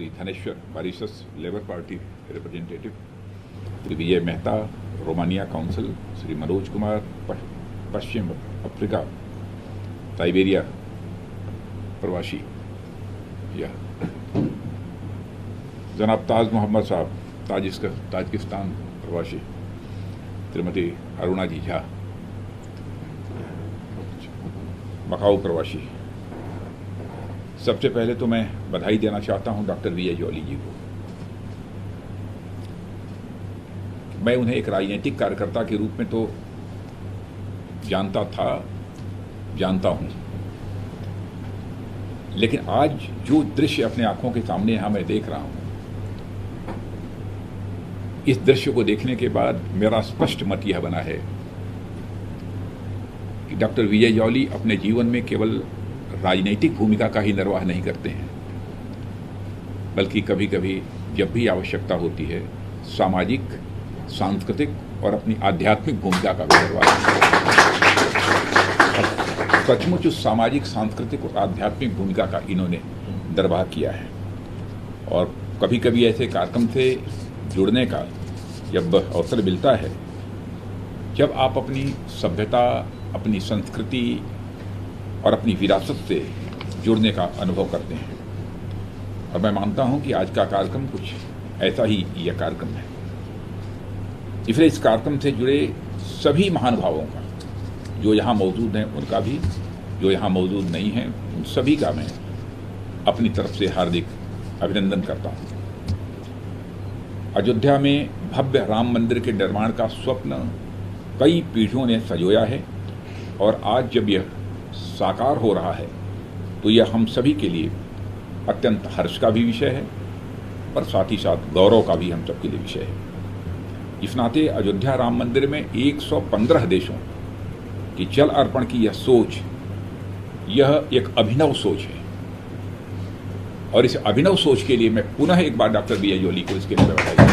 Shri Dhaneshwar Mauritius Labour Party representative, Shri Vijay Mehta Romania council, Shri Manoj Kumar पश्चिम Africa Siberia प्रवासी, या जनाब ताज मोहम्मद साहब ताजिकिस्तान प्रवासी, श्रीमती अरुणा जी झा मकाऊ प्रवासी। सबसे पहले तो मैं बधाई देना चाहता हूं डॉक्टर विजय जॉली जी को। मैं उन्हें एक राजनीतिक कार्यकर्ता के रूप में तो जानता हूं, लेकिन आज जो दृश्य अपने आंखों के सामने यहां मैं देख रहा हूं, इस दृश्य को देखने के बाद मेरा स्पष्ट मत यह बना है कि डॉक्टर विजय जॉली अपने जीवन में केवल राजनीतिक भूमिका का ही निर्वाह नहीं करते हैं, बल्कि कभी कभी जब भी आवश्यकता होती है सामाजिक, सांस्कृतिक और अपनी आध्यात्मिक भूमिका का भी निर्वाह करते हैं। सचमुच उस सामाजिक, सांस्कृतिक और आध्यात्मिक भूमिका का इन्होंने निर्वाह किया है। और कभी कभी ऐसे कार्यक्रम से जुड़ने का जब अवसर मिलता है, जब आप अपनी सभ्यता, अपनी संस्कृति और अपनी विरासत से जुड़ने का अनुभव करते हैं। और मैं मानता हूं कि आज का कार्यक्रम कुछ ऐसा ही यह कार्यक्रम है। इसलिए इस कार्यक्रम से जुड़े सभी महानुभावों का, जो यहाँ मौजूद हैं उनका भी, जो यहाँ मौजूद नहीं हैं उन सभी का मैं अपनी तरफ से हार्दिक अभिनंदन करता हूँ। अयोध्या में भव्य राम मंदिर के निर्माण का स्वप्न कई पीढ़ियों ने संजोया है, और आज जब यह साकार हो रहा है तो यह हम सभी के लिए अत्यंत हर्ष का भी विषय है और साथ ही साथ गौरव का भी हम सबके लिए विषय है। इस नाते अयोध्या राम मंदिर में 115 देशों की जल अर्पण की यह सोच, यह एक अभिनव सोच है, और इस अभिनव सोच के लिए मैं पुनः एक बार डॉक्टर विजय जॉली को इसके लिए बधाई देता हूं।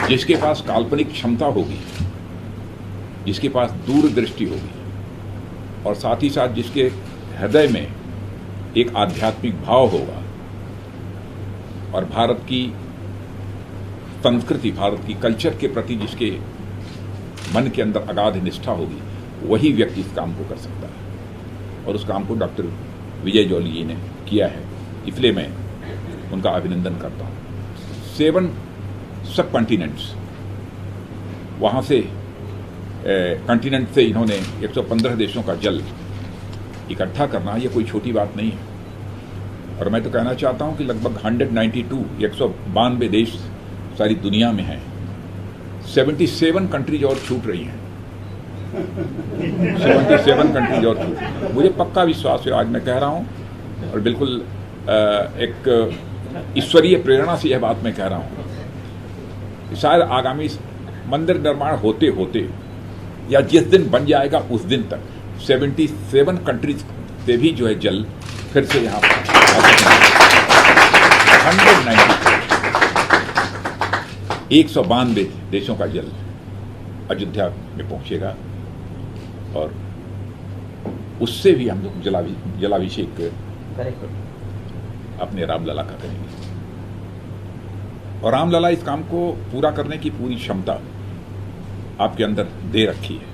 जिसके पास काल्पनिक क्षमता होगी, जिसके पास दूरदृष्टि होगी, और साथ ही साथ जिसके हृदय में एक आध्यात्मिक भाव होगा, और भारत की संस्कृति, भारत की कल्चर के प्रति जिसके मन के अंदर अगाध निष्ठा होगी, वही व्यक्ति इस काम को कर सकता है। और उस काम को डॉक्टर विजय जॉली जी ने किया है, इसलिए मैं उनका अभिनंदन करता हूँ। 7 सब कॉन्टिनेंट्स, वहाँ से कॉन्टिनेंट से इन्होंने 115 देशों का जल इकट्ठा करना, ये कोई छोटी बात नहीं है। और मैं तो कहना चाहता हूं कि लगभग 192 देश सारी दुनिया में हैं। 77 कंट्रीज और छूट रही हैं। 77 कंट्रीज और छूट रही हैं। मुझे पक्का विश्वास है, आज मैं कह रहा हूं, और बिल्कुल एक ईश्वरीय प्रेरणा से यह बात मैं कह रहा हूं, शायद आगामी मंदिर निर्माण होते होते या जिस दिन बन जाएगा उस दिन तक 77 कंट्रीज से भी जो है जल फिर से यहाँ पर 192 देशों का जल अयोध्या में पहुंचेगा, और उससे भी हम लोग जलाभिषेक अपने रामलला का करेंगे। और रामलला इस काम को पूरा करने की पूरी क्षमता आपके अंदर दे रखी है,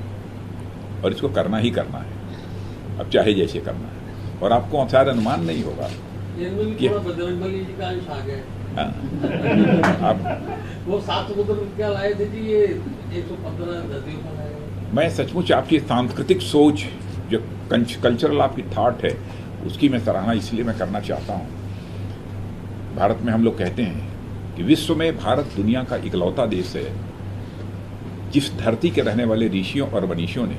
और इसको करना ही करना है, अब चाहे जैसे करना है। और आपको शायद अनुमान नहीं होगा कि बजरंगबली जी का अंश आ गए। आप वो 7 समुद्र क्या लाए थे जी, ये 115 नदियों का लाए। मैं सचमुच आपकी सांस्कृतिक सोच, जो कल्चरल आपकी थॉट है, उसकी मैं सराहना इसलिए मैं करना चाहता हूँ। भारत में हम लोग कहते हैं कि विश्व में भारत दुनिया का इकलौता देश है जिस धरती के रहने वाले ऋषियों और मनीषियों ने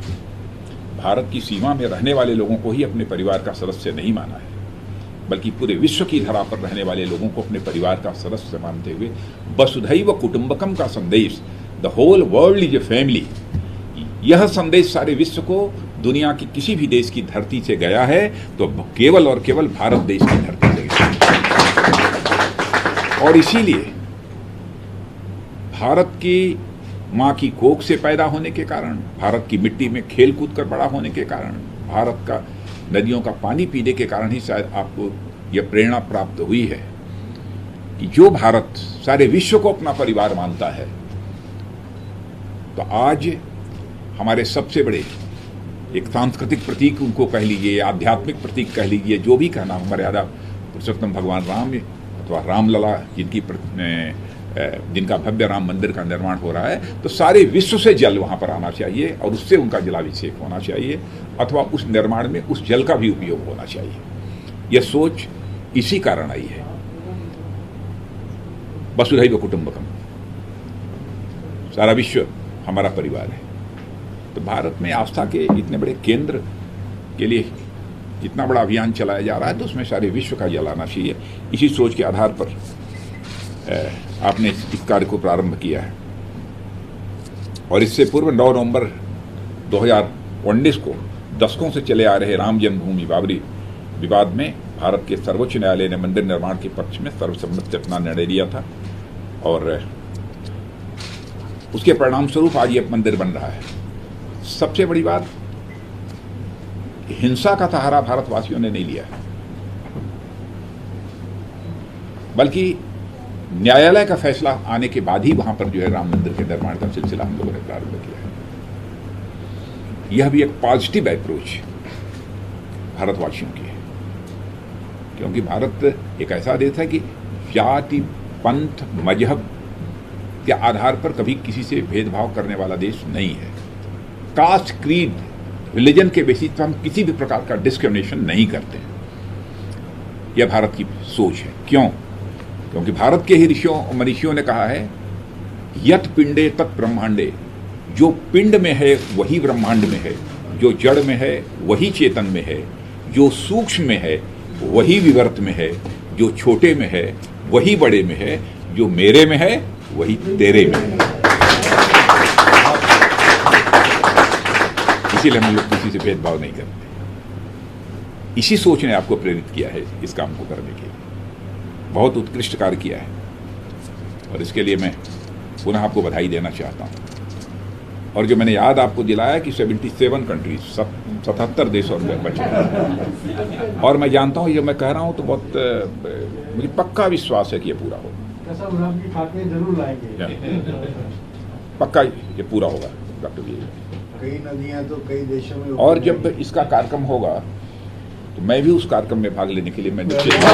भारत की सीमा में रहने वाले लोगों को ही अपने परिवार का सदस्य नहीं माना है, बल्कि पूरे विश्व की धरा पर रहने वाले लोगों को अपने परिवार का सदस्य मानते हुए वसुधैव कुटुंबकम का संदेश, the whole world is a family, यह संदेश सारे विश्व को दुनिया की किसी भी देश की धरती से गया है तो केवल और केवल भारत देश की धरती से गया। और इसीलिए भारत की माँ की कोख से पैदा होने के कारण, भारत की मिट्टी में खेल कूद कर बड़ा होने के कारण, भारत का नदियों का पानी पीने के कारण ही शायद आपको यह प्रेरणा प्राप्त हुई है कि जो भारत सारे विश्व को अपना परिवार मानता है, तो आज हमारे सबसे बड़े एक सांस्कृतिक प्रतीक उनको कह लीजिए, आध्यात्मिक प्रतीक कह लीजिए, जो भी कहना, मर्यादा पुरुषोत्तम भगवान राम अथवा रामलला जिनका भव्य राम मंदिर का निर्माण हो रहा है, तो सारे विश्व से जल वहां पर आना चाहिए और उससे उनका जलाभिषेक होना चाहिए, अथवा उस निर्माण में उस जल का भी उपयोग होना चाहिए। यह सोच इसी कारण आई है। वसुधैव कुटुंबकम, सारा विश्व हमारा परिवार है। तो भारत में आस्था के इतने बड़े केंद्र के लिए इतना बड़ा अभियान चलाया जा रहा है, तो उसमें सारे विश्व का जल आना चाहिए। इसी सोच के आधार पर आपने इस कार्य को प्रारंभ किया है। और इससे पूर्व 9 नवंबर 2019 को दशकों से चले आ रहे राम जन्मभूमि बाबरी विवाद में भारत के सर्वोच्च न्यायालय ने मंदिर निर्माण के पक्ष में सर्वसम्मत से अपना निर्णय लिया था, और उसके परिणाम स्वरूप आज ये मंदिर बन रहा है। सबसे बड़ी बात, हिंसा का सहारा भारतवासियों ने नहीं लिया, बल्कि न्यायालय का फैसला आने के बाद ही वहां पर जो है राम मंदिर के निर्माण का सिलसिला हम लोगों ने प्रारंभ किया है। यह भी एक पॉजिटिव अप्रोच भारतवासियों की है, क्योंकि भारत एक ऐसा देश है कि जाति, पंथ, मजहब के आधार पर कभी किसी से भेदभाव करने वाला देश नहीं है। कास्ट, क्रीड, रिलीजन के बेसिस पर हम किसी भी प्रकार का डिस्क्रिमिनेशन नहीं करते हैं। यह भारत की सोच है। क्यों? क्योंकि भारत के ही ऋषियों और मनीषियों ने कहा है, यत पिंडे तत् ब्रह्मांडे, जो पिंड में है वही ब्रह्मांड में है, जो जड़ में है वही चेतन में है, जो सूक्ष्म में है वही विवर्त में है, जो छोटे में है वही बड़े में है, जो मेरे में है वही तेरे में है। इसीलिए हम लोग किसी से भेदभाव नहीं करते। इसी सोच ने आपको प्रेरित किया है इस काम को करने के लिए। बहुत उत्कृष्ट कार्य किया है, और इसके लिए मैं पुनः आपको बधाई देना चाहता हूँ। और जो मैंने याद आपको दिलाया कि 77 कंट्रीज, 77 देशों में बचे हैं, और मैं जानता हूँ, ये मैं कह रहा हूँ तो बहुत मुझे पक्का विश्वास है कि ये पूरा होगा। जरूर लाएंगे, पक्का ये पूरा होगा डॉक्टर जी। कई नदियां तो कई देशों में, और जब इसका कार्यक्रम होगा तो मैं भी उस कार्यक्रम में भाग लेने के लिए मैं भी चलूंगा।